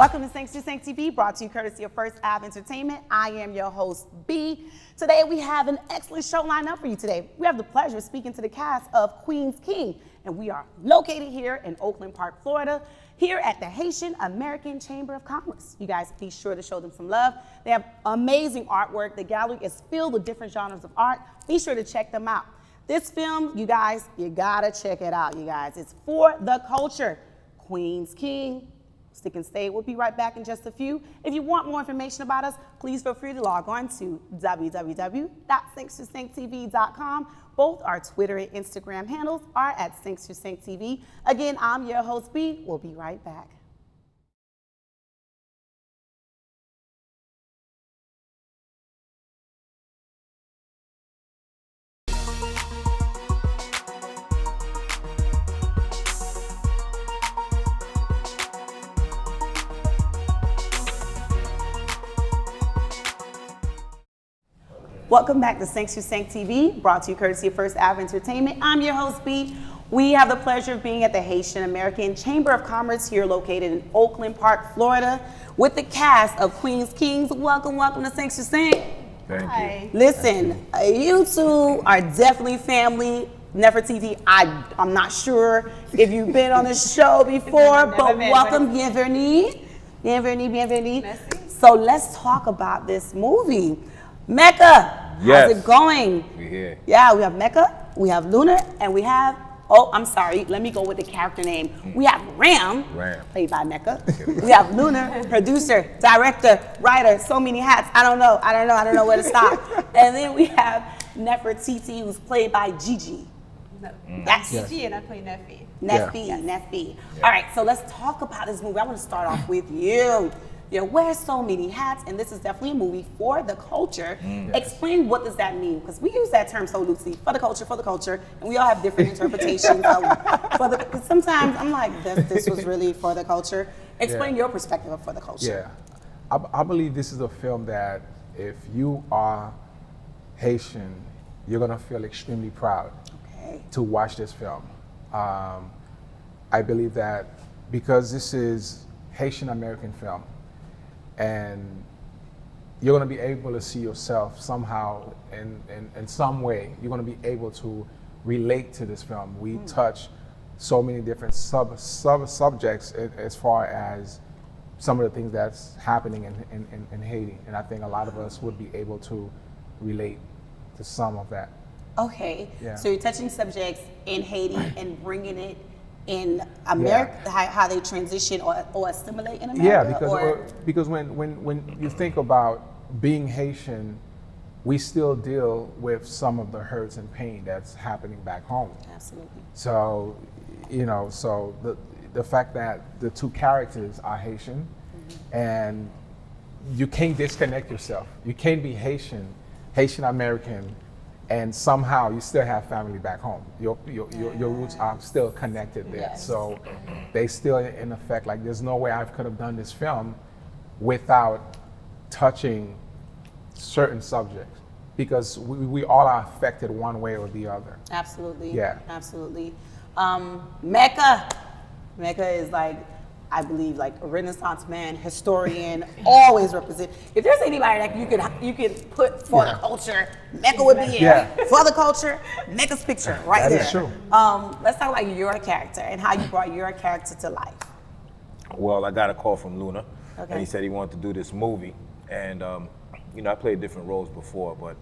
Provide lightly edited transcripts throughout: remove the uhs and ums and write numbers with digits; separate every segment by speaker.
Speaker 1: Welcome to Thanks to Thanks TV, brought to you courtesy of First Ave Entertainment. I am your host, B. Today we have an excellent show lined up for you today. We have the pleasure of speaking to the cast of Queen's King, and we are located here in Oakland Park, Florida, here at the Haitian American Chamber of Commerce. You guys be sure to show them some love. They have amazing artwork. The gallery is filled with different genres of art. Be sure to check them out. This film, you guys, you gotta check it out, you guys. It's for the culture. Queen's King. Stick and stay. We'll be right back in just a few. If you want more information about us, please feel free to log on to www.thankstothanktv.com. Both our Twitter and Instagram handles are at thankstothanktv. Again, I'm your host, B. We'll be right back. Welcome back to Thanks to Thank TV, brought to you courtesy of First Ave Entertainment. I'm your host, B. We have the pleasure of being at the Haitian American Chamber of Commerce here located in Oakland Park, Florida, with the cast of Queen's Kings. Welcome to Thanks to Thank.
Speaker 2: Thank you.
Speaker 1: Listen, you two are definitely family. Nefertiti, I'm not sure if you've been on the show before, but welcome, bienvenue.
Speaker 3: Merci.
Speaker 1: So let's talk about this movie. MECCA,
Speaker 2: Yes.
Speaker 1: how's it going?
Speaker 2: We're here.
Speaker 1: Yeah, we have MECCA, we have LUNER, and we have, oh, I'm sorry, let me go with the character name. We have Ram, played by MECCA. We have LUNER, producer, director, writer, so many hats. I don't know where to stop. And then we have Nefertiti, who's played by GEEGEE. That's
Speaker 3: GEEGEE and I play Neffy.
Speaker 1: Neffy. All right, so let's talk about this movie. I want to start off with you. You wear so many hats, and this is definitely a movie for the culture. Explain what does that mean? Because we use that term so loosely, for the culture, and we all have different interpretations of because sometimes I'm like, this was really for the culture. Explain your perspective of for the culture.
Speaker 4: Yeah, I believe this is a film that if you are Haitian, you're gonna feel extremely proud to watch this film. I believe that because this is Haitian American film, and you're going to be able to see yourself somehow in some way. You're going to be able to relate to this film. We touch so many different subjects as far as some of the things that's happening in Haiti, and I think a lot of us would be able to relate to some of that.
Speaker 1: Okay,
Speaker 4: Yeah.
Speaker 1: So you're touching subjects in Haiti and bringing it in America, how they transition or assimilate in America?
Speaker 4: Yeah, because when you think about being Haitian, we still deal with some of the hurts and pain that's happening back home.
Speaker 1: Absolutely.
Speaker 4: So, so the fact that the two characters are Haitian, and you can't disconnect yourself. You can't be Haitian American, and somehow you still have family back home. Your roots are still connected there.
Speaker 1: Yes.
Speaker 4: So they still in effect, like there's no way I could have done this film without touching certain subjects, because we all are affected one way or the other.
Speaker 1: Absolutely.
Speaker 4: Yeah.
Speaker 1: Absolutely. MECCA is like, I believe, like a Renaissance man, historian, always represent. If there's anybody that you could put for the culture, MECCA would be here. For the culture, MECCA's picture right there.
Speaker 4: That is true.
Speaker 1: Let's talk about your character and how you brought your character to life.
Speaker 2: Well, I got a call from LUNER,
Speaker 1: Okay.
Speaker 2: and he said he wanted to do this movie. And, I played different roles before, but,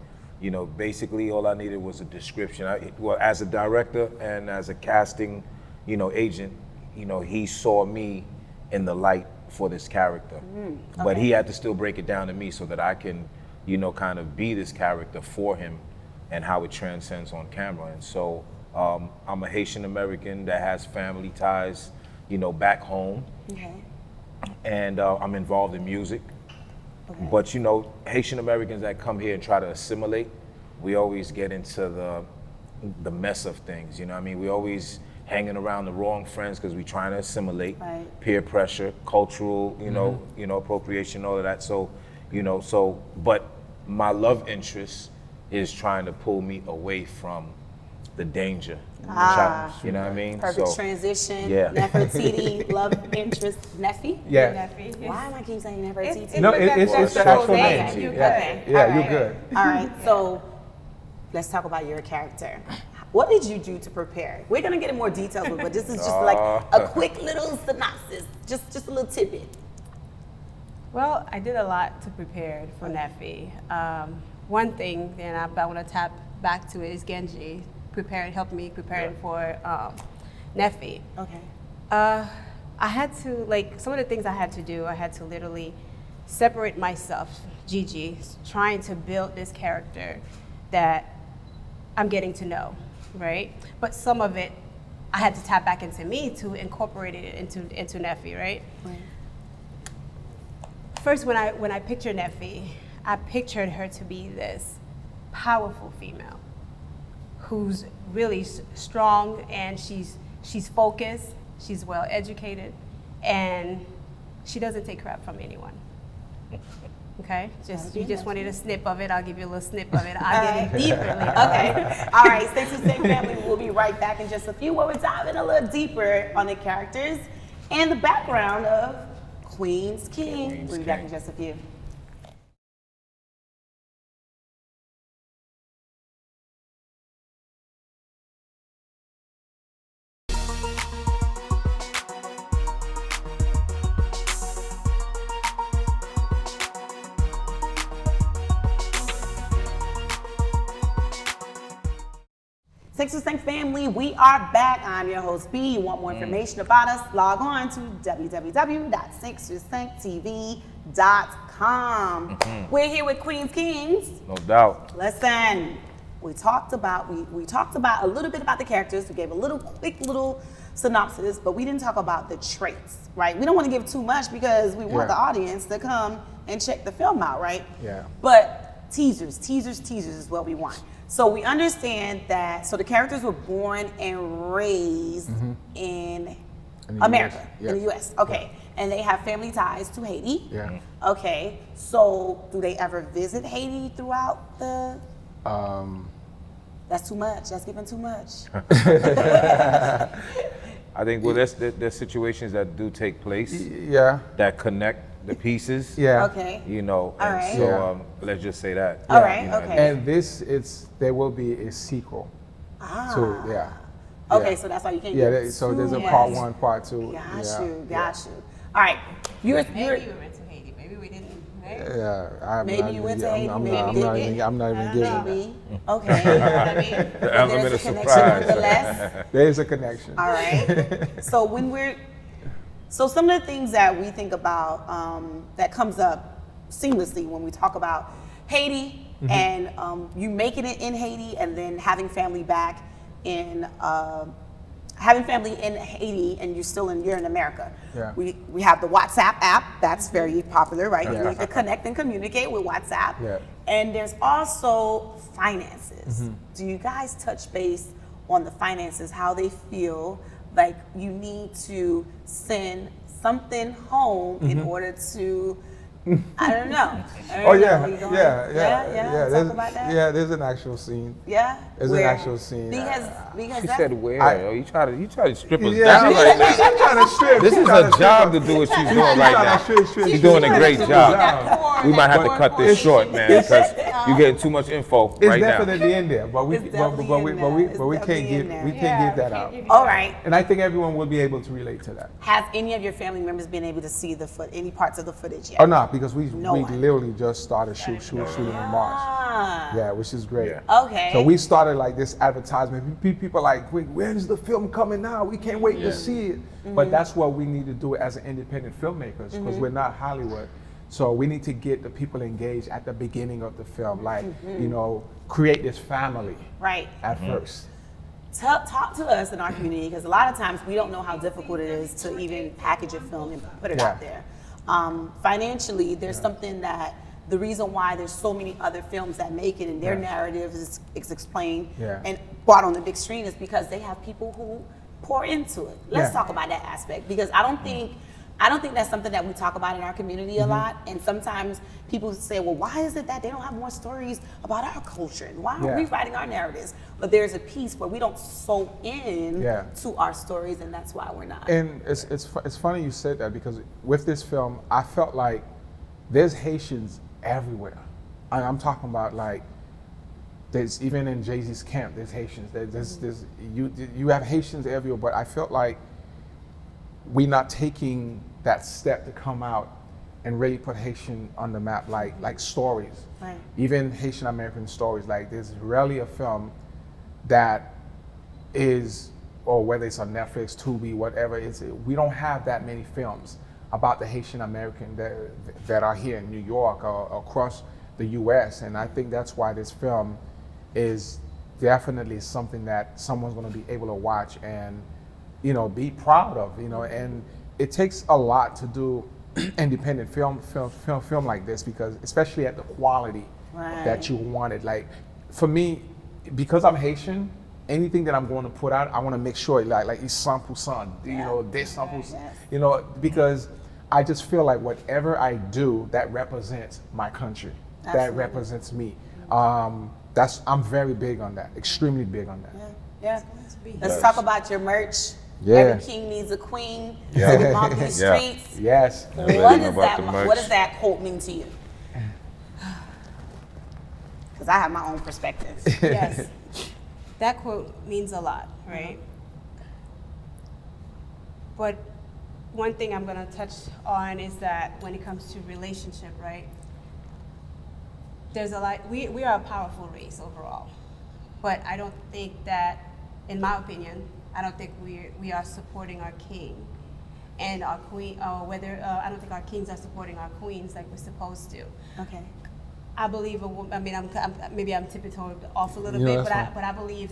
Speaker 2: basically all I needed was a description. Well, as a director and as a casting, agent, he saw me in the light for this character. But he had to still break it down to me so that I can, kind of be this character for him and how it transcends on camera. And so I'm a Haitian American that has family ties, back home.
Speaker 1: Okay.
Speaker 2: And I'm involved in music. Okay. But Haitian Americans that come here and try to assimilate, we always get into the mess of things. We always hanging around the wrong friends because we're trying to assimilate, peer pressure, cultural, appropriation, all of that. So, but my love interest is trying to pull me away from the danger.
Speaker 1: Ah.
Speaker 2: You know what I mean?
Speaker 1: Perfect transition.
Speaker 2: Yeah.
Speaker 1: Nefertiti, love interest, Neffy.
Speaker 4: Yeah.
Speaker 3: Neffy.
Speaker 1: Why am I keep saying Nefertiti?
Speaker 4: No, it's the actual name.
Speaker 3: You're
Speaker 4: Yeah,
Speaker 3: good.
Speaker 4: yeah,
Speaker 1: All
Speaker 4: you're
Speaker 1: right.
Speaker 4: good.
Speaker 1: All right, so let's talk about your character. What did you do to prepare? We're gonna get in more details, but this is just like a quick little synopsis, just a little tidbit.
Speaker 3: Well, I did a lot to prepare for Neffy. One thing, and I want to tap back to it, is Genji helped me preparing for Neffy.
Speaker 1: Okay.
Speaker 3: I had to, like, some of the things I had to do, I had to literally separate myself, GEEGEE, trying to build this character that I'm getting to know, right? But some of it, I had to tap back into me to incorporate it into Neffy, right? First, when I pictured Neffy, I pictured her to be this powerful female who's really strong, and she's focused, she's well educated, and she doesn't take crap from anyone. Okay, you just wanted a snip of it. I'll give you a little snip of it. I'll get it deeper later.
Speaker 1: Okay. All right. Stay tuned, Same Family. We'll be right back in just a few where we're diving a little deeper on the characters and the background of Queen's King. We'll be back in just a few. Sing family, we are back. I'm your host B. You want more information about us? Log on to www.6tv.com. We're here with Queen's Kings.
Speaker 2: No doubt.
Speaker 1: Listen, we talked about a little bit about the characters. We gave a quick little synopsis, but we didn't talk about the traits, right? We don't want to give too much because we want the audience to come and check the film out, right?
Speaker 4: Yeah.
Speaker 1: But teasers is what we want. So we understand that, so the characters were born and raised in America, in the US. Okay. And they have family ties to Haiti.
Speaker 4: Yeah.
Speaker 1: Okay. So do they ever visit Haiti throughout the? That's too much. That's giving too much.
Speaker 2: I think, well, there's situations that do take place.
Speaker 4: Yeah.
Speaker 2: That connect the pieces.
Speaker 4: Yeah.
Speaker 1: Okay.
Speaker 2: You know,
Speaker 1: All
Speaker 2: and
Speaker 1: right.
Speaker 2: so let's just say that.
Speaker 1: All right.
Speaker 2: You know,
Speaker 1: Okay.
Speaker 4: And there will be a sequel. So
Speaker 1: Okay. So that's why you can't.
Speaker 4: Yeah.
Speaker 1: give
Speaker 4: So there's
Speaker 1: too
Speaker 4: a part
Speaker 1: much.
Speaker 4: 1, part 2.
Speaker 1: Got you. All right. You're
Speaker 3: Maybe we went to Haiti. Maybe we didn't. Right?
Speaker 4: Yeah.
Speaker 1: Maybe you went to Haiti.
Speaker 4: I'm
Speaker 1: Maybe
Speaker 4: not
Speaker 1: you
Speaker 4: even
Speaker 1: didn't.
Speaker 4: giving that.
Speaker 1: Maybe. Okay.
Speaker 2: The element
Speaker 1: There's
Speaker 2: of
Speaker 1: a connection
Speaker 2: surprise.
Speaker 1: nonetheless.
Speaker 4: There's a connection.
Speaker 1: All right. So some of the things that we think about that comes up seamlessly when we talk about Haiti and you making it in Haiti and then having family back in Haiti and you're in America.
Speaker 4: Yeah.
Speaker 1: We have the WhatsApp app that's very popular, right? You need to connect and communicate with WhatsApp.
Speaker 4: Yeah.
Speaker 1: And there's also finances. Do you guys touch base on the finances, how they feel like you need to send something home in order to, I don't know.
Speaker 4: Oh yeah.
Speaker 1: Talk about that.
Speaker 4: Yeah, there's an actual scene.
Speaker 1: Yeah.
Speaker 4: There's an actual scene.
Speaker 1: Because
Speaker 2: She
Speaker 1: that's,
Speaker 2: said where? You try to strip us
Speaker 4: Yeah,
Speaker 2: down right now.
Speaker 4: she's trying to strip.
Speaker 2: This is her job to do what she's doing right now. She's doing a great job. We might have to cut this short, man, because you're getting too much info
Speaker 4: It's
Speaker 2: right now.
Speaker 4: definitely in there, but we
Speaker 1: It's definitely in there. It's
Speaker 4: can't
Speaker 1: definitely
Speaker 4: give
Speaker 1: in there.
Speaker 4: we can't give that out.
Speaker 1: all right.
Speaker 4: And I think everyone will be able to relate to that.
Speaker 1: Has any of your family members been able to see any parts of the footage yet?
Speaker 4: Oh no, because we
Speaker 1: one.
Speaker 4: literally just started shooting in March.
Speaker 1: Ah,
Speaker 4: Yeah, which is great.
Speaker 1: okay.
Speaker 4: So we started like this advertisement. People are like, wait, when's the film coming out? We can't wait to see it. But that's what we need to do as an independent filmmakers because we're not Hollywood. So we need to get the people engaged at the beginning of the film, like, create this family
Speaker 1: right.
Speaker 4: at first.
Speaker 1: Talk to us in our community because a lot of times we don't know how difficult it is to even package a film and put it out there. Financially, there's something that the reason why there's so many other films that make it and their narrative is explained and brought on the big screen is because they have people who pour into it. Let's talk about that aspect because I don't think I don't think that's something that we talk about in our community a lot. And sometimes people say, well, why is it that they don't have more stories about our culture? And why aren't we writing our narratives? But there's a piece where we don't sew in to our stories, and that's why we're not.
Speaker 4: And it's funny you said that, because with this film, I felt like there's Haitians everywhere. I'm talking about, like, there's even in Jay-Z's camp, there's Haitians. You have Haitians everywhere, but I felt like we're not taking that step to come out and really put Haitian on the map, like stories.
Speaker 1: Right.
Speaker 4: Even Haitian American stories. Like, there's rarely a film that is, or whether it's on Netflix, Tubi, whatever, we don't have that many films about the Haitian American that are here in New York or across the US. And I think that's why this film is definitely something that someone's gonna be able to watch and, you know, be proud of, you know. And it takes a lot to do independent film like this, because especially at the quality that you wanted. Like, for me, because I'm Haitian, anything that I'm going to put out, I want to make sure like it's 100%, you know, this 100%, you know, because I just feel like whatever I do that represents my country, that represents me. I'm very big on that, extremely big on that.
Speaker 1: Let's talk about your merch.
Speaker 4: Yeah.
Speaker 1: Every king needs a queen. On these streets.
Speaker 4: Yes.
Speaker 1: What does that quote mean to you? Because I have my own perspective.
Speaker 3: Yes. That quote means a lot, right? But one thing I'm going to touch on is that when it comes to relationship, right? There's a lot, we are a powerful race overall. But I don't think that, in my opinion, I don't think we are supporting our king and our queen, I don't think our kings are supporting our queens like we're supposed to.
Speaker 1: Okay.
Speaker 3: I believe maybe I'm tipping-toeing off a little bit, but I believe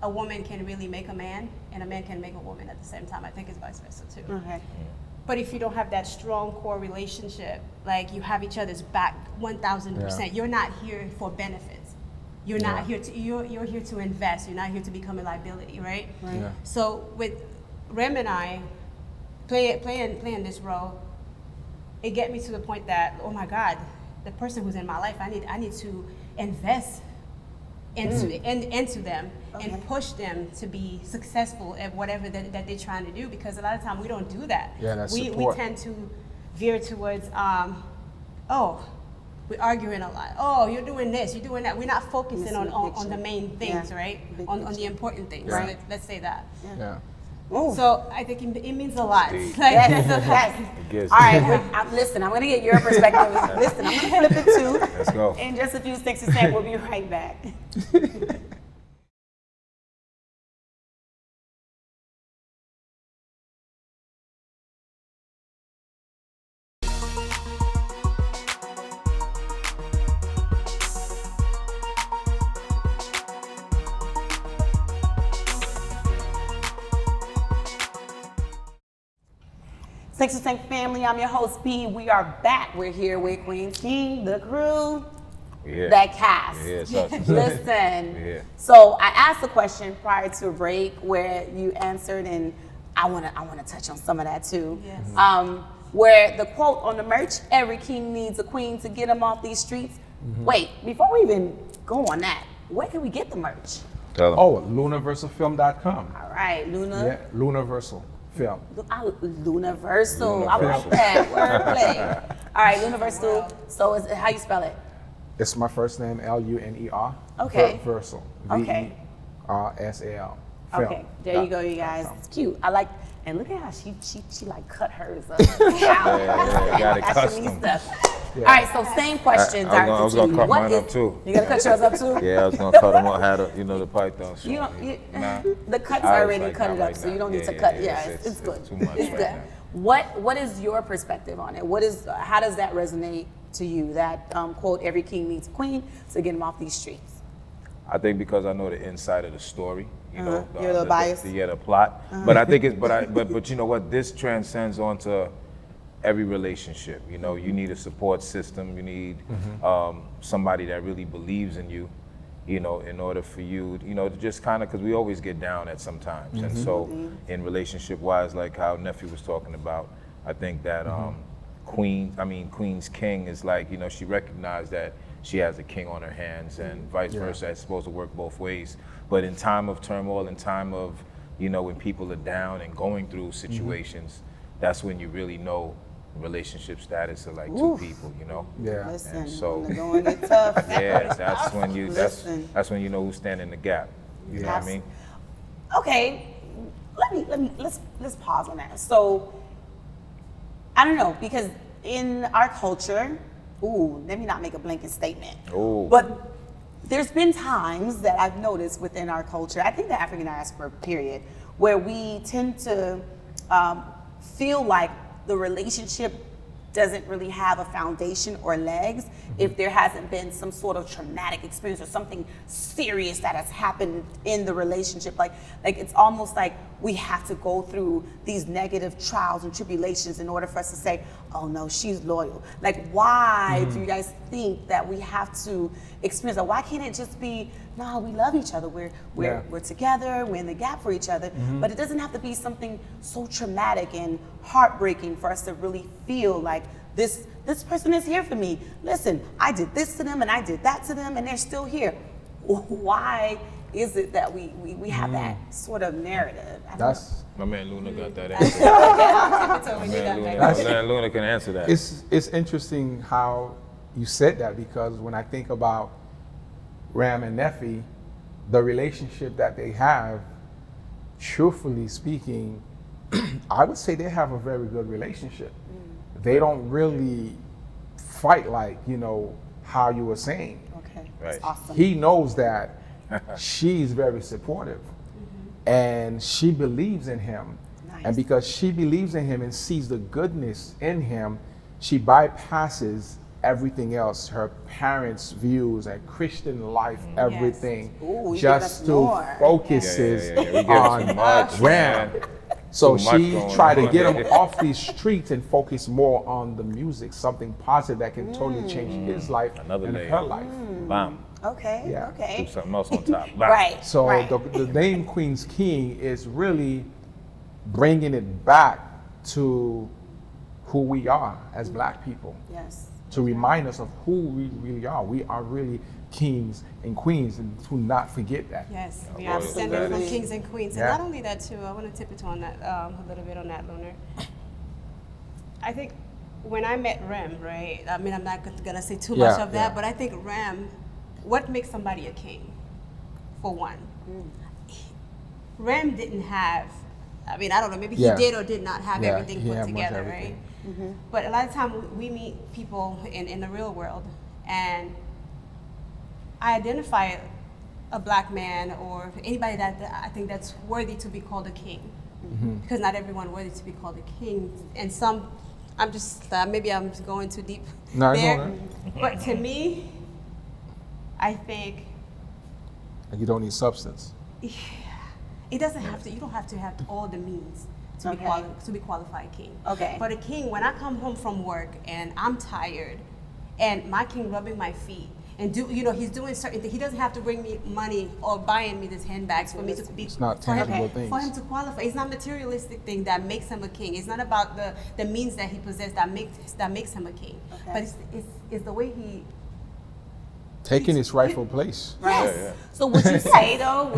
Speaker 3: a woman can really make a man, and a man can make a woman at the same time. I think it's vice versa too.
Speaker 1: Okay.
Speaker 3: But if you don't have that strong core relationship, like you have each other's back 1,000%, you're not here for benefits. You're not here to, you're here to invest. You're not here to become a liability, right?
Speaker 4: Yeah.
Speaker 3: So with Rem and I playing this role, it get me to the point that, oh my God, the person who's in my life, I need to invest into them and push them to be successful at whatever that they're trying to do, because a lot of times we don't do that.
Speaker 4: Yeah, that's
Speaker 3: we tend to veer towards, we're arguing a lot. Oh, you're doing this, you're doing that. We're not focusing on the main things, right? On the important things.
Speaker 4: Yeah.
Speaker 3: So let's say that.
Speaker 4: Yeah.
Speaker 3: So I think it means a lot.
Speaker 1: Yes. All right, listen, I'm going to get your perspective. Listen, I'm going to flip it too.
Speaker 2: Let's go.
Speaker 1: In just a few 60 seconds, we'll be right back. Sexy Tank family, I'm your host B. We are back. We're here with Queen King, the crew, that cast. Listen, so I asked a question prior to a break where you answered, and I wanna touch on some of that too. Yes. Where the quote on the merch, every king needs a queen to get him off these streets. Wait, before we even go on that, where can we get the merch?
Speaker 2: Tell them.
Speaker 4: Oh, LUNERversalFilm.com.
Speaker 1: All right, Luna.
Speaker 4: Yeah, LUNERversal Film.
Speaker 1: LUNERversal. I like that wordplay. All right, LUNERversal. So how you spell it?
Speaker 4: It's my first name, LUNER.
Speaker 1: Okay.
Speaker 4: Versal.
Speaker 1: Okay.
Speaker 4: VERSAL.
Speaker 1: Okay, there you go, you guys. It's cute. I like, and look at how she like cut hers up. Wow.
Speaker 2: Got it custom.
Speaker 1: All right, so same questions.
Speaker 2: I was gonna cut mine up too.
Speaker 1: You gonna cut yours up too?
Speaker 2: Yeah, I was gonna cut them up. Had the python.
Speaker 1: The cut's already cut it up, so you don't need to cut. Yeah, it's good.
Speaker 2: Too much
Speaker 1: it's good. What is your perspective on it? How does that resonate to you? That quote, "Every king needs a queen to get him off these streets."
Speaker 2: I think because I know the inside of the story, you know,
Speaker 1: you're a little biased.
Speaker 2: The plot. But I think it's, but you know what? This transcends onto every relationship. You know, you need a support system. You need somebody that really believes in you, you know, in order for you, you know, to just kind of, because we always get down at some times. And so in relationship wise, like how Nephew was talking about, I think that Queen's king is like, you know, she recognized that she has a king on her hands, and vice versa. It's supposed to work both ways. But in time of turmoil, in time of, you know, when people are down and going through situations, that's when you really know relationship status of like two people, you know.
Speaker 4: Yeah.
Speaker 1: Listen,
Speaker 2: And so
Speaker 1: when the going get tough.
Speaker 2: yeah, that's when you
Speaker 1: Listen.
Speaker 2: that's when you know who's standing in the gap. You know what I mean?
Speaker 1: Okay, let's pause on that. So I don't know, because in our culture, let me not make a blanket statement. But there's been times that I've noticed within our culture, I think the African diaspora period, where we tend to feel like the relationship doesn't really have a foundation or legs if there hasn't been some sort of traumatic experience or something serious that has happened in the relationship. Like it's almost like we have to go through these negative trials and tribulations in order for us to say, oh no, she's loyal. Like, why do you guys think that we have to experience that? Why can't it just be, no, we love each other, we're together, we're in the gap for each other, but it doesn't have to be something so traumatic and heartbreaking for us to really feel like this person is here for me. Listen, I did this to them and I did that to them and they're still here. Why is it that we have that sort of narrative?
Speaker 4: That's
Speaker 2: My man Luna got that answer. My man Luna can answer that.
Speaker 4: it's interesting how you said that, because when I think about Ram and Nephi, the relationship that they have, truthfully speaking, I would say they have a very good relationship. They don't really fight like, you know, how you were saying.
Speaker 1: Okay,
Speaker 2: Right.
Speaker 1: that's awesome.
Speaker 4: He knows that she's very supportive and she believes in him.
Speaker 1: Nice.
Speaker 4: And because she believes in him and sees the goodness in him, she bypasses everything else, her parents' views and Christian life, everything,
Speaker 1: Ooh, you give us
Speaker 4: just to
Speaker 1: more.
Speaker 4: focuses
Speaker 2: We get
Speaker 4: on
Speaker 2: too much,
Speaker 4: Ram.
Speaker 2: man.
Speaker 4: So
Speaker 2: Too much
Speaker 4: she
Speaker 2: going
Speaker 4: tried to
Speaker 2: on.
Speaker 4: get him off these streets and focus more on the music, something positive that can totally change his life
Speaker 2: Another
Speaker 4: and
Speaker 2: layer.
Speaker 4: her life.
Speaker 2: Bam.
Speaker 1: Okay,
Speaker 4: Yeah.
Speaker 2: Do
Speaker 1: okay.
Speaker 2: something else on top. Bam.
Speaker 1: Right.
Speaker 4: So
Speaker 1: right.
Speaker 4: the name Queen's King is really bringing it back to who we are as Black people,
Speaker 1: Yes.
Speaker 4: to remind us of who we really are. We are really kings and queens, and to not forget that.
Speaker 3: Yes, we
Speaker 2: Yeah,
Speaker 3: are descended from
Speaker 1: absolutely.
Speaker 3: kings and queens. And
Speaker 4: Yeah.
Speaker 3: not only that too, I want to tip it on that a little bit on that, Lunar. I think when I met Rem, right? I mean, I'm not gonna say too much
Speaker 4: Yeah,
Speaker 3: of that,
Speaker 4: yeah.
Speaker 3: but I think Rem, what makes somebody a king? For one, Rem didn't have. I mean, I don't know. Maybe
Speaker 4: Yeah.
Speaker 3: he did or did not have
Speaker 4: Yeah,
Speaker 3: everything
Speaker 4: he
Speaker 3: put
Speaker 4: had much
Speaker 3: together,
Speaker 4: everything.
Speaker 3: right? But a lot of times we meet people in the real world, and I identify a Black man or anybody that I think that's worthy to be called a king, because not everyone worthy to be called a king, and some. I'm just maybe I'm going too deep
Speaker 4: No, it's
Speaker 3: there,
Speaker 4: all right.
Speaker 3: but to me, I think
Speaker 4: And you don't need substance.
Speaker 3: it doesn't have to. You don't have to have all the means to
Speaker 1: Okay.
Speaker 3: be qualified king.
Speaker 1: Okay.
Speaker 3: But a king, when I come home from work and I'm tired, and my king rubbing my feet and he's doing certain things. He doesn't have to bring me money or buying me these handbags for me to be.
Speaker 4: It's not
Speaker 3: for him-
Speaker 4: tangible things.
Speaker 3: For him to qualify, it's not materialistic thing that makes him a king. It's not about the means that he possesses that makes him a king.
Speaker 1: Okay.
Speaker 3: But it's the way he.
Speaker 4: Taking its rightful place.
Speaker 1: Right.
Speaker 2: Yeah.
Speaker 1: So would you say though,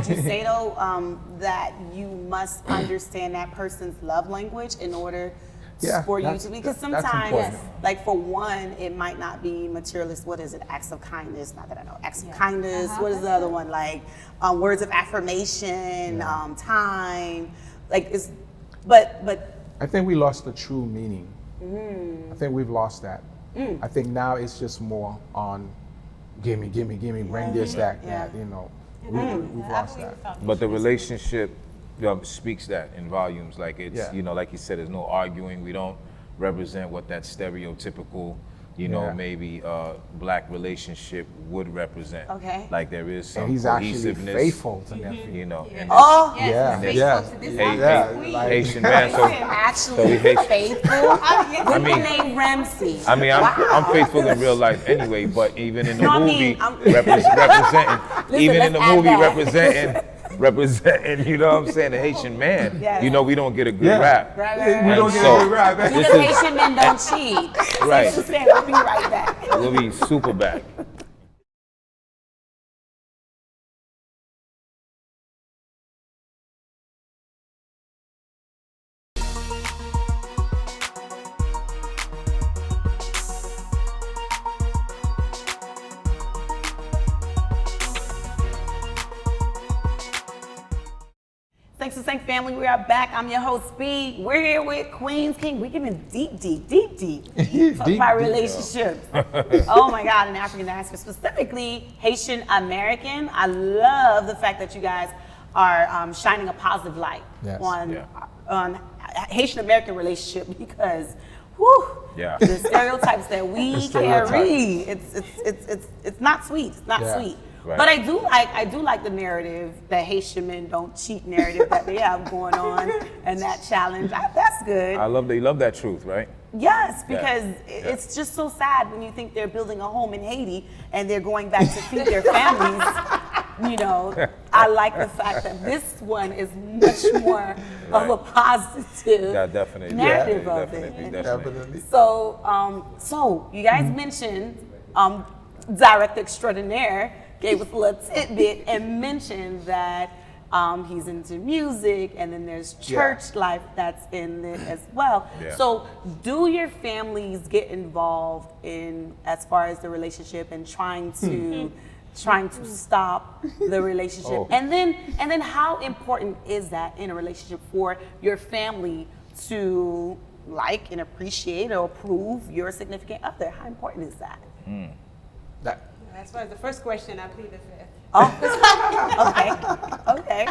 Speaker 1: that you must understand that person's love language in order
Speaker 4: Yeah,
Speaker 1: for you
Speaker 4: that's-
Speaker 1: to, because
Speaker 4: that's
Speaker 1: sometimes,
Speaker 4: important.
Speaker 1: like for one, it might not be materialist. What is it? Acts of kindness. Not that I know. Acts of
Speaker 3: Yeah.
Speaker 1: kindness. What is the other one? Like words of affirmation, time. Like it's, but
Speaker 4: I think we lost the true meaning. I think we've lost that. I think now it's just more on gimme, bring this, that, you know. We've lost that.
Speaker 2: But the relationship speaks that in volumes. Like it's,
Speaker 4: Yeah.
Speaker 2: like you said, there's no arguing. We don't represent what that stereotypical, you know, maybe black relationship would represent.
Speaker 1: Okay.
Speaker 2: Like there is some
Speaker 4: And he's actually
Speaker 2: cohesiveness,
Speaker 4: faithful to nephew.
Speaker 2: you know.
Speaker 3: Yeah.
Speaker 2: And
Speaker 1: Oh,
Speaker 4: Yeah,
Speaker 3: Yes,
Speaker 4: yeah.
Speaker 3: faithful to this
Speaker 4: like-
Speaker 2: Haitian man, so
Speaker 1: actually
Speaker 2: we hate-
Speaker 1: faithful.
Speaker 2: I mean,
Speaker 1: name Ramsey.
Speaker 2: I mean, I'm faithful in real life anyway, but even in the
Speaker 1: No, I
Speaker 2: movie,
Speaker 1: mean, I'm-
Speaker 2: representing,
Speaker 1: Listen,
Speaker 2: even in
Speaker 1: let's
Speaker 2: the
Speaker 1: add
Speaker 2: movie,
Speaker 1: that.
Speaker 2: representing, you know what I'm saying, the Haitian man,
Speaker 1: Yes.
Speaker 2: you know, we don't get a good
Speaker 4: Yeah.
Speaker 2: rap.
Speaker 1: Right,
Speaker 4: We
Speaker 1: right,
Speaker 4: don't
Speaker 1: right.
Speaker 4: get
Speaker 2: So,
Speaker 4: a good rap.
Speaker 2: this
Speaker 1: Because
Speaker 2: is-
Speaker 1: Haitian men don't cheat.
Speaker 2: Right.
Speaker 1: So saying, we'll be right back.
Speaker 2: We'll be super back.
Speaker 1: Thanks to Sync family, we are back. I'm your host, B. We're here with Queens King. We're giving deep. Talk about relationships. Oh my God, an African diaspora, specifically Haitian American. I love the fact that you guys are shining a positive light
Speaker 4: Yes.
Speaker 1: on Haitian American relationship because, whew,
Speaker 2: Yeah.
Speaker 1: the stereotypes that we
Speaker 4: stereotypes.
Speaker 1: carry, it's not sweet. It's not
Speaker 4: Yeah.
Speaker 1: sweet.
Speaker 2: Right.
Speaker 1: But I do like the narrative, the Haitian men don't cheat narrative that they have going on, and that challenge. That's good.
Speaker 2: You love that truth, right?
Speaker 1: Yes, because
Speaker 2: Yeah.
Speaker 1: it's just so sad when you think they're building a home in Haiti and they're going back to feed their families. You know, I like the fact that this one is much more of a positive
Speaker 2: Yeah, definitely.
Speaker 1: narrative
Speaker 2: Yeah,
Speaker 1: of
Speaker 2: definitely,
Speaker 1: it.
Speaker 4: Definitely.
Speaker 1: So you guys mentioned director extraordinaire gave us a little tidbit and mentioned that he's into music, and then there's church life that's in it as well.
Speaker 2: Yeah.
Speaker 1: So do your families get involved in as far as the relationship and trying to stop the relationship?
Speaker 2: Oh.
Speaker 1: And then how important is that in a relationship for your family to like and appreciate or approve your significant other? How important is that?
Speaker 4: That,
Speaker 3: As far as the first question, I plead the fifth.
Speaker 1: Okay.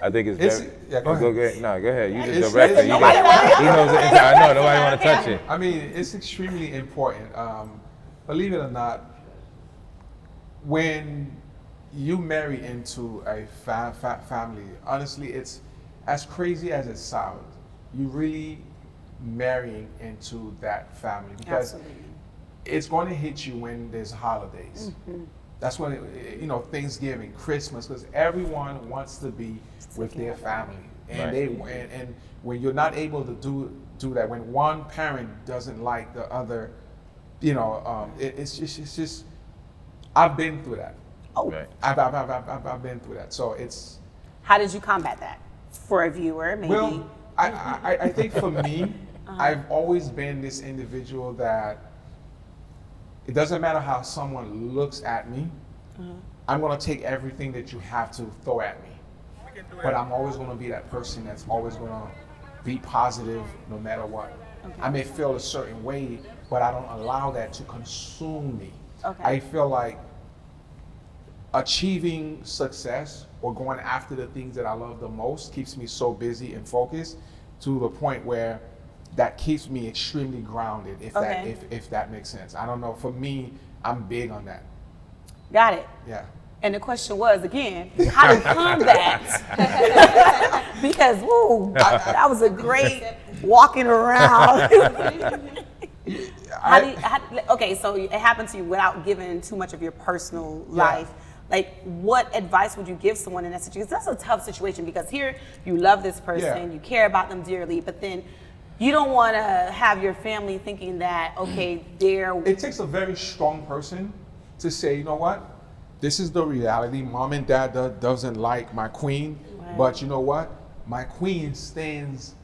Speaker 2: I think it's
Speaker 4: It's-
Speaker 2: very.
Speaker 4: yeah, go ahead.
Speaker 2: Go ahead. You the
Speaker 4: It's-
Speaker 2: director.
Speaker 4: it's-
Speaker 2: He knows it inside. I know nobody want to touch it.
Speaker 4: I mean, it's extremely important. Believe it or not, when you marry into a family, honestly, it's as crazy as it sounds. You really marrying into that family because
Speaker 1: Absolutely.
Speaker 4: it's going to hit you when there's holidays. That's when Thanksgiving, Christmas, because everyone wants to be with their family, and
Speaker 2: Right.
Speaker 4: and when you're not able to do that, when one parent doesn't like the other, it's just. I've been through that.
Speaker 1: Oh,
Speaker 2: Right.
Speaker 4: I've been through that. So it's
Speaker 1: how did you combat that for a viewer? Maybe.
Speaker 4: well, I think for me, I've always been this individual that it doesn't matter how someone looks at me. I'm gonna take everything that you have to throw at me. But I'm always gonna be that person that's always gonna be positive no matter what. I may feel a certain way, but I don't allow that to consume me.
Speaker 1: Okay.
Speaker 4: I feel like achieving success or going after the things that I love the most keeps me so busy and focused to the point where that keeps me extremely grounded, if that makes sense. I don't know. For me, I'm big on that.
Speaker 1: Got it.
Speaker 4: Yeah.
Speaker 1: And the question was again, how to combat? Because that was a great walking around. Okay, so it happened to you without giving too much of your personal life. Like, what advice would you give someone in that situation? That's a tough situation because here you love this person, you care about them dearly, but then you don't want to have your family thinking that, okay,
Speaker 4: It takes a very strong person to say, you know what? This is the reality. Mom and dad doesn't like my queen, but you know what? My queen stands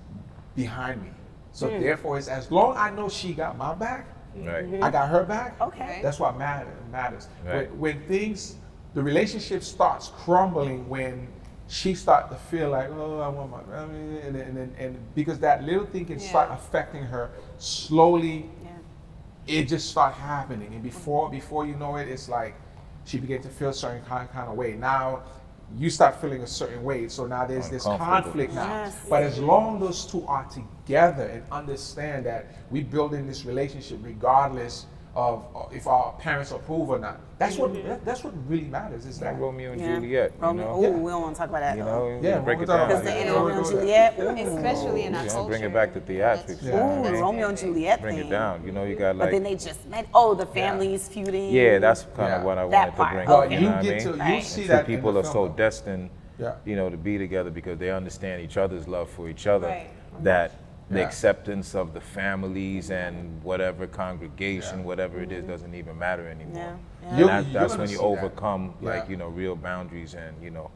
Speaker 4: behind me. So therefore, it's as long I know she got my back,
Speaker 2: Right.
Speaker 4: I got her back.
Speaker 1: Okay.
Speaker 4: That's what matters.
Speaker 2: Right.
Speaker 4: When the relationship starts crumbling, when she starts to feel like, oh, I want my, and because that little thing can start affecting her slowly, it just starts happening, and before you know it, it's like she began to feel a certain kind of way. Now, you start feeling a certain way. So now there's this conflict now.
Speaker 1: Yes.
Speaker 4: But as long as those two are together and understand that we building this relationship regardless of if our parents approve or not, that's what really matters. Is that
Speaker 2: Like Romeo and Juliet, you
Speaker 1: Romeo.
Speaker 2: know?
Speaker 1: Oh,
Speaker 4: Yeah.
Speaker 1: we don't want to talk about that.
Speaker 2: You
Speaker 1: though.
Speaker 2: know,
Speaker 4: Yeah,
Speaker 2: break
Speaker 4: we'll
Speaker 2: it
Speaker 4: talk
Speaker 2: down.
Speaker 4: about
Speaker 1: Because
Speaker 2: like
Speaker 1: the
Speaker 2: that.
Speaker 1: Romeo and Juliet,
Speaker 3: Especially in our
Speaker 2: You know,
Speaker 3: culture.
Speaker 2: bring it back to theatrics.
Speaker 4: Yeah.
Speaker 2: you know what I
Speaker 1: ooh,
Speaker 2: mean?
Speaker 1: Romeo and Juliet
Speaker 2: Bring
Speaker 1: thing.
Speaker 2: it down. You know, you got
Speaker 1: But
Speaker 2: like,
Speaker 1: then they just met. Oh, the families feuding.
Speaker 2: yeah, that's kind
Speaker 4: Yeah.
Speaker 2: of what I
Speaker 1: That
Speaker 2: wanted to
Speaker 1: part.
Speaker 2: bring
Speaker 1: But
Speaker 2: up.
Speaker 4: you
Speaker 2: You know what I
Speaker 4: get
Speaker 2: mean?
Speaker 4: to
Speaker 1: Right.
Speaker 4: you see
Speaker 2: And
Speaker 4: that
Speaker 2: two
Speaker 4: in
Speaker 2: people
Speaker 4: the
Speaker 2: are so
Speaker 4: film.
Speaker 2: destined,
Speaker 4: Yeah.
Speaker 2: you know, to be together because they understand each other's love for each other.
Speaker 3: Right.
Speaker 2: That the
Speaker 4: Yeah.
Speaker 2: acceptance of the families and whatever congregation,
Speaker 4: Yeah.
Speaker 2: whatever it is, doesn't even matter anymore.
Speaker 1: Yeah.
Speaker 2: And
Speaker 4: You're
Speaker 2: that's
Speaker 4: gonna
Speaker 2: when you
Speaker 4: see that.
Speaker 2: overcome, like,
Speaker 4: Yeah.
Speaker 2: you know, real boundaries and, you know.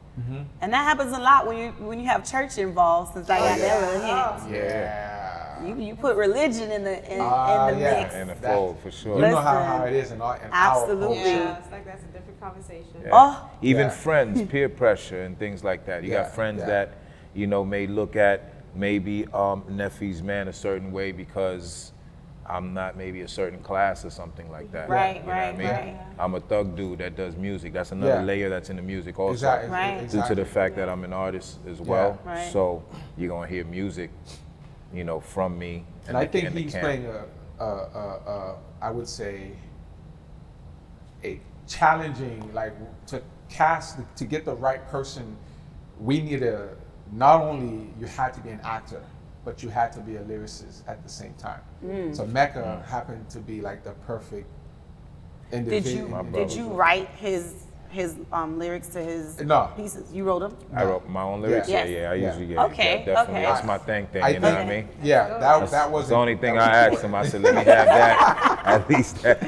Speaker 1: And that happens a lot when you have church involved. Since I got that little hint,
Speaker 4: Yeah.
Speaker 1: you put religion in the
Speaker 4: Ah,
Speaker 1: in the
Speaker 4: yeah.
Speaker 1: mix.
Speaker 2: In the
Speaker 4: That-
Speaker 2: fold, for sure.
Speaker 4: You know how
Speaker 1: Listen.
Speaker 4: it is in our
Speaker 1: Absolutely.
Speaker 4: culture.
Speaker 3: Yeah, it's like that's a different conversation.
Speaker 2: Yeah.
Speaker 1: Oh.
Speaker 2: Even
Speaker 4: Yeah.
Speaker 2: friends, peer pressure and things like that. You
Speaker 4: Yeah,
Speaker 2: got friends
Speaker 4: yeah.
Speaker 2: that, you know, may look at maybe Nephie's man a certain way because I'm not maybe a certain class or something like that.
Speaker 1: Right,
Speaker 2: You know
Speaker 1: right,
Speaker 2: what I mean?
Speaker 1: right.
Speaker 2: I'm a thug dude that does music. That's another
Speaker 4: Yeah.
Speaker 2: layer that's in the music also.
Speaker 4: Exactly.
Speaker 1: Right.
Speaker 2: Due
Speaker 4: Exactly.
Speaker 2: to the fact that I'm an artist as well.
Speaker 1: Yeah. Right.
Speaker 2: So you're gonna hear music, you know, from me.
Speaker 4: And I think
Speaker 2: in the
Speaker 4: he's
Speaker 2: camp.
Speaker 4: playing I would say, a challenging, like to cast, to get the right person, we need a, not only you had to be an actor, but you had to be a lyricist at the same time. So MECCA happened to be like the perfect
Speaker 1: Did
Speaker 4: individual.
Speaker 1: you write his lyrics to his
Speaker 4: No.
Speaker 1: pieces? You wrote them?
Speaker 2: I wrote my own lyrics.
Speaker 1: Yeah.
Speaker 2: Yeah, I
Speaker 4: Yeah.
Speaker 2: usually
Speaker 1: Okay,
Speaker 2: definitely.
Speaker 1: okay.
Speaker 2: That's my thing.
Speaker 4: I
Speaker 2: You know what I
Speaker 4: think-
Speaker 2: mean?
Speaker 4: Yeah, that was
Speaker 2: It's the only thing I asked him. I said, let me have that, at least that.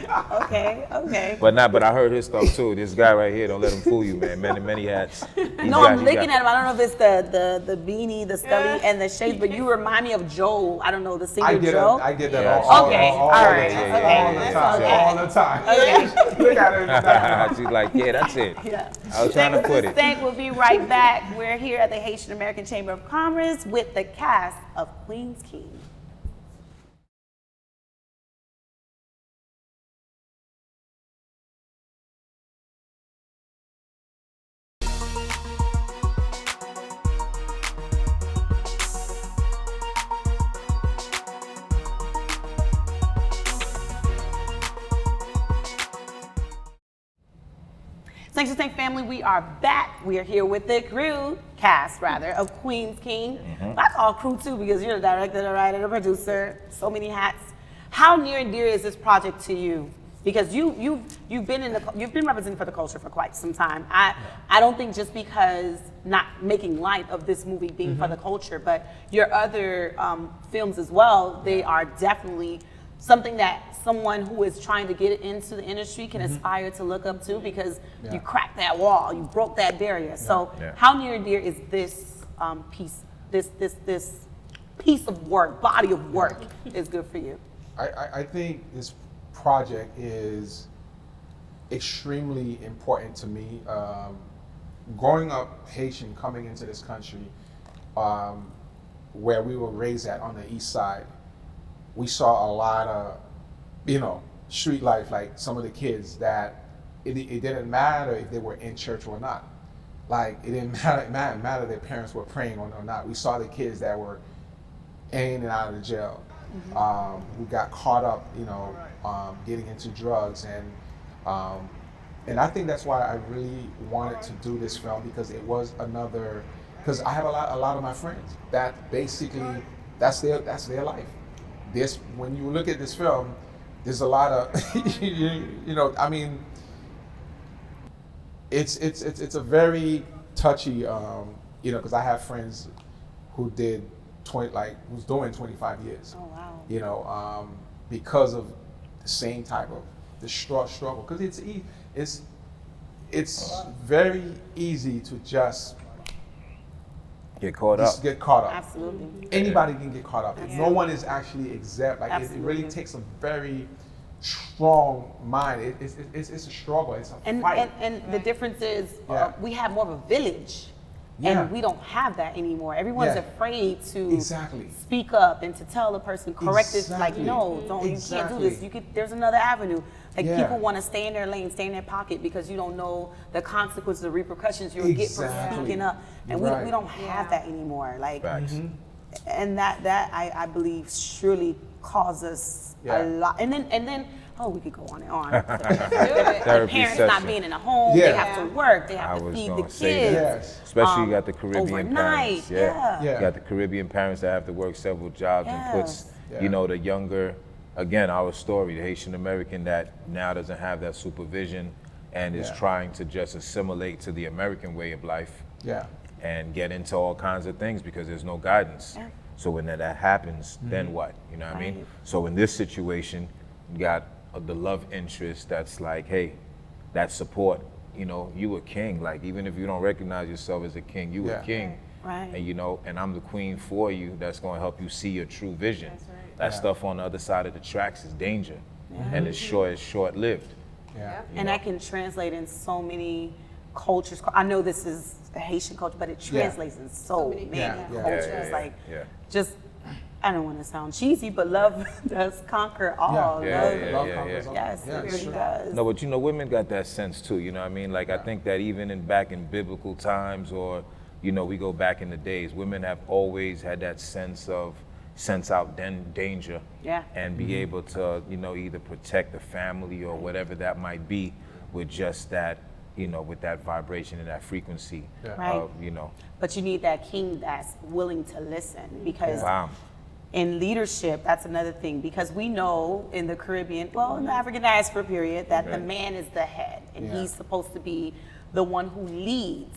Speaker 1: Okay, okay.
Speaker 2: But I heard his stuff too. This guy right here, don't let him fool you, man. Many hats.
Speaker 1: No, I'm looking at him. I don't know if it's the beanie, the Scully, and the shades, but you remind me of Joel. I don't know, the singer
Speaker 4: I get
Speaker 1: Joel.
Speaker 4: I get that
Speaker 2: Yeah.
Speaker 4: all
Speaker 1: Okay, all right,
Speaker 4: the time,
Speaker 1: okay,
Speaker 4: all the
Speaker 1: that's
Speaker 4: time,
Speaker 1: okay.
Speaker 4: all the time.
Speaker 1: Okay.
Speaker 4: Look at it.
Speaker 2: She's like, yeah, that's it.
Speaker 1: Yeah.
Speaker 2: I was trying to put it.
Speaker 1: Stank will be right back. We're here at the Haitian American Chamber of Commerce with the cast of Queen's King. Thanks to Tank family, we are back. We are here with the cast of Queen's King. I call crew too because you're the director, the writer, the producer, so many hats. How near and dear is this project to you? Because you've been representing for the culture for quite some time. I don't think just because not making light of this movie being for the culture, but your other films as well, they are definitely something that someone who is trying to get into the industry can aspire to look up to because you cracked that wall, you broke that barrier. So how near and dear is this piece, this piece of work, body of work is good for you?
Speaker 4: I think this project is extremely important to me. Growing up Haitian, coming into this country, where we were raised at on the east side, we saw a lot of, street life, like some of the kids that it didn't matter if they were in church or not. Like it didn't matter their parents were praying or not. We saw the kids that were in and out of jail, who got caught up, getting into drugs, and I think that's why I really wanted to do this film, because it was another, because I have a lot of my friends that basically that's their life. When you look at this film, there's a lot of it's a very touchy, because I have friends who did who's doing 25 years.
Speaker 1: Oh wow.
Speaker 4: Because of the same type of the struggle, because it's very easy to just
Speaker 2: Get caught
Speaker 4: just
Speaker 2: up.
Speaker 4: get caught up.
Speaker 1: Absolutely.
Speaker 4: Anybody can get caught up. No one is actually exempt. Like it really takes a very strong mind. It's a struggle. It's a fight.
Speaker 1: And the difference is
Speaker 4: Yeah.
Speaker 1: we have more of a village
Speaker 4: Yeah.
Speaker 1: And we don't have that anymore. Everyone's
Speaker 4: Yeah.
Speaker 1: afraid to
Speaker 4: Exactly.
Speaker 1: speak up and to tell the person, correct it, like,
Speaker 4: Exactly.
Speaker 1: no, don't, you can't
Speaker 4: Exactly.
Speaker 1: do this. There's another avenue. Like,
Speaker 4: Yeah.
Speaker 1: people want to stay in their lane, stay in their pocket because you don't know the consequences, the repercussions you'll get from
Speaker 4: Exactly.
Speaker 1: speaking up. And
Speaker 4: Right.
Speaker 1: we don't have that anymore. Like,
Speaker 2: Facts.
Speaker 1: and that I believe surely causes
Speaker 4: Yeah.
Speaker 1: a lot. And then oh, we could go on and on. The
Speaker 2: Therapy
Speaker 1: parents not
Speaker 2: session.
Speaker 1: being in a home,
Speaker 4: Yeah.
Speaker 1: they have to work, they
Speaker 2: I
Speaker 1: have to
Speaker 2: was
Speaker 1: feed the
Speaker 2: gonna
Speaker 1: kids.
Speaker 2: say that.
Speaker 4: Yes.
Speaker 2: Especially you got the Caribbean
Speaker 1: overnight,
Speaker 2: parents.
Speaker 1: yeah.
Speaker 4: Yeah.
Speaker 2: You got the Caribbean parents that have to work several jobs and puts,
Speaker 4: Yes.
Speaker 2: you know, the younger, again, our story, the Haitian American that now doesn't have that supervision and is
Speaker 4: Yeah.
Speaker 2: trying to just assimilate to the American way of life
Speaker 4: Yeah.
Speaker 2: and get into all kinds of things because there's no guidance.
Speaker 1: Yeah.
Speaker 2: So when that happens, then what? You know what I mean?
Speaker 1: Right.
Speaker 2: So in this situation, you got the love interest that's like, hey, that support, you know, you a king. Like, even if you don't recognize yourself as a king, you
Speaker 4: Yeah.
Speaker 2: a king.
Speaker 1: Right.
Speaker 2: And you know, and I'm the queen for you that's gonna help you see your true vision. That stuff on the other side of the tracks is danger. And it's short-lived.
Speaker 4: Yeah.
Speaker 1: And that can translate in so many cultures. I know this is a Haitian culture, but it translates in so many
Speaker 4: Yeah, yeah.
Speaker 1: cultures.
Speaker 2: Yeah, yeah,
Speaker 1: Like,
Speaker 2: yeah.
Speaker 1: just, I don't want to sound cheesy, but love does conquer all.
Speaker 2: Yeah,
Speaker 1: Love,
Speaker 2: yeah,
Speaker 4: Love
Speaker 2: yeah,
Speaker 4: conquers
Speaker 2: yeah.
Speaker 4: all.
Speaker 1: Yes,
Speaker 4: Yeah,
Speaker 1: it really
Speaker 4: sure.
Speaker 1: does.
Speaker 2: No, but you know, women got that sense too. You know what I mean? Like, I think that even back in biblical times, or you know, we go back in the days, women have always had that sense out danger,
Speaker 1: Yeah.
Speaker 2: and be able to, you know, either protect the family or whatever that might be, with just that, you know, with that vibration and that frequency
Speaker 4: Yeah.
Speaker 1: Right.
Speaker 2: of, you know.
Speaker 1: But you need that king that's willing to listen, because
Speaker 2: Wow.
Speaker 1: in leadership, that's another thing, because we know in the Caribbean, well, in the African diaspora period, that the
Speaker 2: Right.
Speaker 1: man is the head and
Speaker 4: Yeah.
Speaker 1: he's supposed to be the one who leads.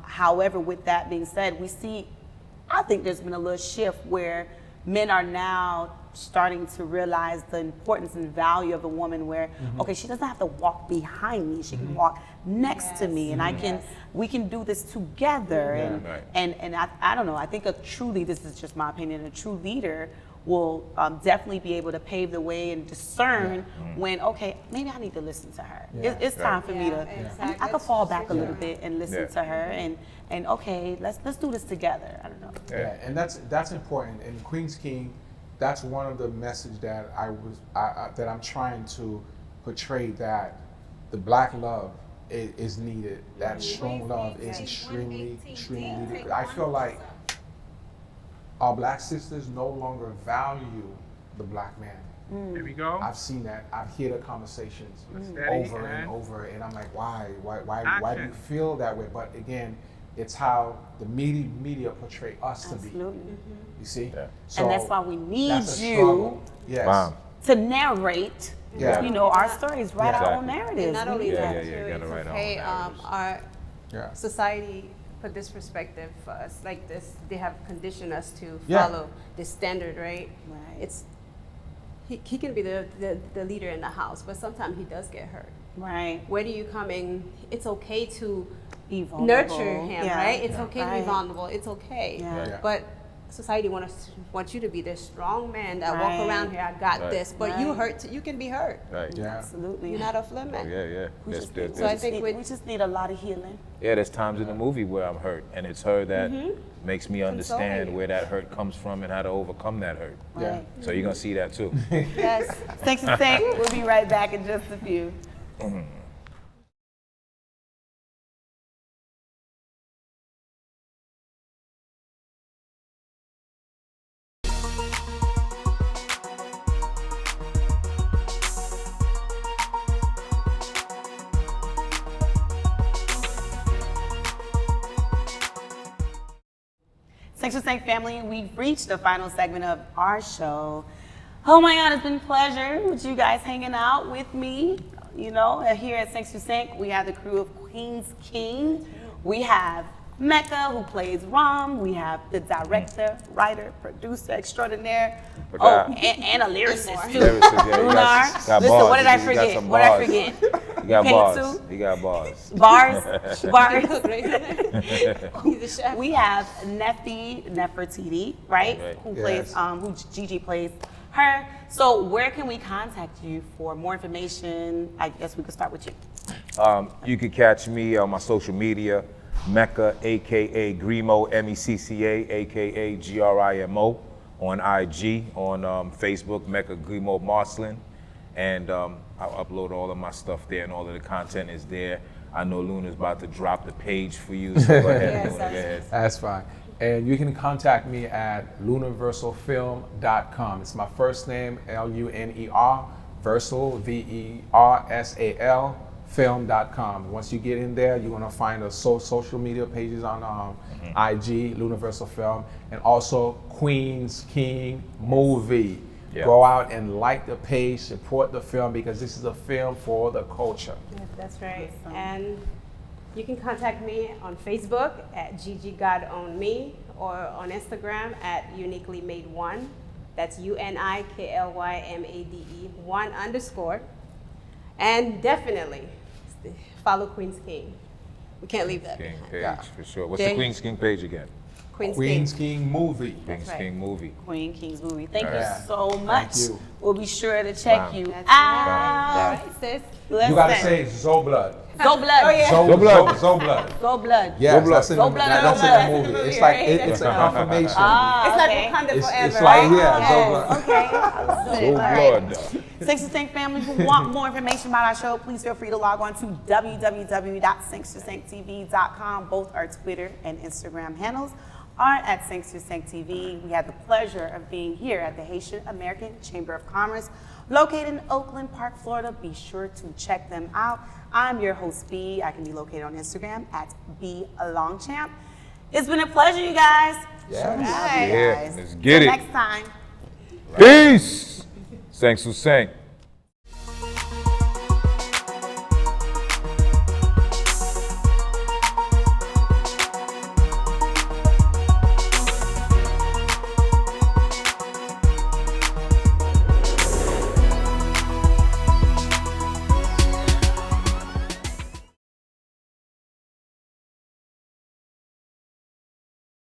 Speaker 1: However, with that being said, we see, I think there's been a little shift where men are now starting to realize the importance and value of a woman where, okay, she doesn't have to walk behind me, she can walk next to me, and we can do this together.
Speaker 4: Yeah.
Speaker 1: And,
Speaker 2: Right.
Speaker 1: and I don't know, I think this is just my opinion, a true leader will definitely be able to pave the way and discern when, okay, maybe I need to listen to her.
Speaker 4: Yeah.
Speaker 1: It's time for me to,
Speaker 3: exactly.
Speaker 1: I could fall back a little
Speaker 4: Yeah.
Speaker 1: bit and listen
Speaker 2: Yeah.
Speaker 1: to her, and okay, let's do this together. I don't know.
Speaker 4: Yeah, and that's important. And Queen's King, that's one of the message that that I'm trying to portray, that the black love is needed. That strong love is extremely needed. I feel like our black sisters no longer value the black man.
Speaker 5: There we go.
Speaker 4: I've seen that. I've heard the conversations
Speaker 5: Steady
Speaker 4: over and
Speaker 5: and
Speaker 4: over, and I'm like, why do you
Speaker 5: action.
Speaker 4: feel that way? But again, it's how the media portray us to be.
Speaker 1: Absolutely.
Speaker 4: You see?
Speaker 2: Yeah.
Speaker 1: And that's why we need
Speaker 4: that's a
Speaker 1: you
Speaker 4: struggle. Yes.
Speaker 2: Wow.
Speaker 1: to narrate,
Speaker 4: Yeah.
Speaker 1: you know, our stories, write our own
Speaker 2: Exactly.
Speaker 1: narratives.
Speaker 3: And not
Speaker 1: We
Speaker 3: only
Speaker 1: need
Speaker 2: Yeah,
Speaker 3: that,
Speaker 2: yeah,
Speaker 3: too,
Speaker 2: gotta
Speaker 3: it's
Speaker 2: write our own
Speaker 3: okay,
Speaker 2: narratives.
Speaker 3: our
Speaker 4: Yeah.
Speaker 3: society put this perspective for us, like this, they have conditioned us to
Speaker 4: Yeah.
Speaker 3: follow this standard, right?
Speaker 1: Right.
Speaker 3: It's, he can be the leader in the house, but sometimes he does get hurt.
Speaker 1: Right.
Speaker 3: Where do you come in? It's okay to
Speaker 1: Be vulnerable.
Speaker 3: nurture him,
Speaker 1: Yeah.
Speaker 3: right? It's
Speaker 4: Yeah.
Speaker 3: okay to
Speaker 1: Right.
Speaker 3: be vulnerable. It's okay.
Speaker 1: Yeah.
Speaker 4: Yeah.
Speaker 3: But society wants you to be this strong man that
Speaker 1: Right.
Speaker 3: walk around here. I got
Speaker 2: Right.
Speaker 3: this, but you
Speaker 1: Right.
Speaker 3: hurt. You can be hurt.
Speaker 2: Right.
Speaker 4: Yeah.
Speaker 1: Absolutely.
Speaker 3: You're not off limit.
Speaker 2: Oh, yeah.
Speaker 1: We
Speaker 2: There's-
Speaker 1: just,
Speaker 2: there's-
Speaker 3: So I
Speaker 2: there's-
Speaker 3: think
Speaker 1: we
Speaker 3: with-
Speaker 1: just need a lot of healing.
Speaker 2: Yeah, there's times in the movie where I'm hurt, and it's her that makes me understand
Speaker 3: Consoling.
Speaker 2: where that hurt comes from and how to overcome that hurt.
Speaker 4: Yeah.
Speaker 1: Right.
Speaker 2: So you're gonna see that too.
Speaker 3: Yes.
Speaker 1: Thanks and thank. We'll be right back in just a few. Thanks for saying, family. We've reached the final segment of our show. Oh my God, it's been a pleasure with you guys hanging out with me. You know, here at Sinks to Sink, we have the crew of Queen's King. We have MECCA, who plays Rom. We have the director, writer, producer extraordinaire.
Speaker 2: Forgot.
Speaker 1: Oh, and a lyricist too.
Speaker 2: Lyricist, yeah, you
Speaker 1: LUNER.
Speaker 2: got
Speaker 1: Listen,
Speaker 2: bars.
Speaker 1: what did I
Speaker 2: You got
Speaker 1: forget?
Speaker 2: some
Speaker 1: What did I
Speaker 2: bars.
Speaker 1: forget?
Speaker 2: You got
Speaker 1: Paint
Speaker 2: bars.
Speaker 1: too?
Speaker 2: You got bars.
Speaker 1: Bars.
Speaker 3: He's the chef.
Speaker 1: We have Nefertiti, right?
Speaker 2: Right.
Speaker 1: Who
Speaker 4: Yes.
Speaker 1: plays, who GG plays her. So where can we contact you for more information? I guess we could start with you.
Speaker 2: You can catch me on my social media MECCA, aka GRIMO, MECCA, aka GRIMO, on IG, on Facebook, MECCA GRIMO Marcelin, and I upload all of my stuff there, and all of the content is there. I know Luna's about to drop the page for you, so go ahead, Luna, go ahead.
Speaker 4: That's fine. And you can contact me at lunerversalfilm.com. It's my first name, LUNER, Versal, VERSAL, film.com. Once you get in there, you're gonna find the social media pages on IG, Lunar Film, and also Queen's King Movie. Yeah. Go out and like the page, support the film, because this is a film for the culture.
Speaker 3: Yes, that's right. And you can contact me on Facebook at GEEGEE God Own Me, or on Instagram at Uniquely Made One. That's UNIKLYMADE1_. And definitely follow Queen's King. We can't leave that
Speaker 2: King
Speaker 3: behind.
Speaker 2: page, for sure. What's the Queen's King page again?
Speaker 4: Queen's King Movie.
Speaker 2: Queen's
Speaker 3: right.
Speaker 2: King Movie.
Speaker 1: Queen King's Movie. Thank you
Speaker 4: Yeah.
Speaker 1: so much.
Speaker 4: Thank you.
Speaker 1: We'll be sure to check you
Speaker 3: That's
Speaker 1: out.
Speaker 3: right. All right, sis.
Speaker 1: Listen.
Speaker 4: You gotta say Zoblood.
Speaker 1: Go blood.
Speaker 3: Oh, yeah.
Speaker 4: Zoblood.
Speaker 1: Go blood.
Speaker 4: Yes,
Speaker 2: Zoblood.
Speaker 4: that's in the
Speaker 1: Zoblood,
Speaker 4: that's in
Speaker 1: Zoblood.
Speaker 4: the movie. It's like it's a confirmation.
Speaker 3: It's like
Speaker 1: Okay.
Speaker 3: Wakanda
Speaker 4: It's
Speaker 3: forever.
Speaker 4: like
Speaker 3: right?
Speaker 4: Zoblood.
Speaker 1: Okay.
Speaker 2: Oh, Lord.
Speaker 1: Sinks to Sink family, who want more information about our show, please feel free to log on to www.sinkstosinktv.com. Both our Twitter and Instagram handles are at Sinks to Sink TV. We had the pleasure of being here at the Haitian American Chamber of Commerce, located in Oakland Park, Florida. Be sure to check them out. I'm your host, B. I can be located on Instagram at BLongChamp. It's been a pleasure, you guys.
Speaker 4: Yes.
Speaker 1: Love you
Speaker 2: Yeah,
Speaker 1: guys.
Speaker 2: let's get
Speaker 1: Till
Speaker 2: it.
Speaker 1: next time.
Speaker 2: Peace. Thanks for saying.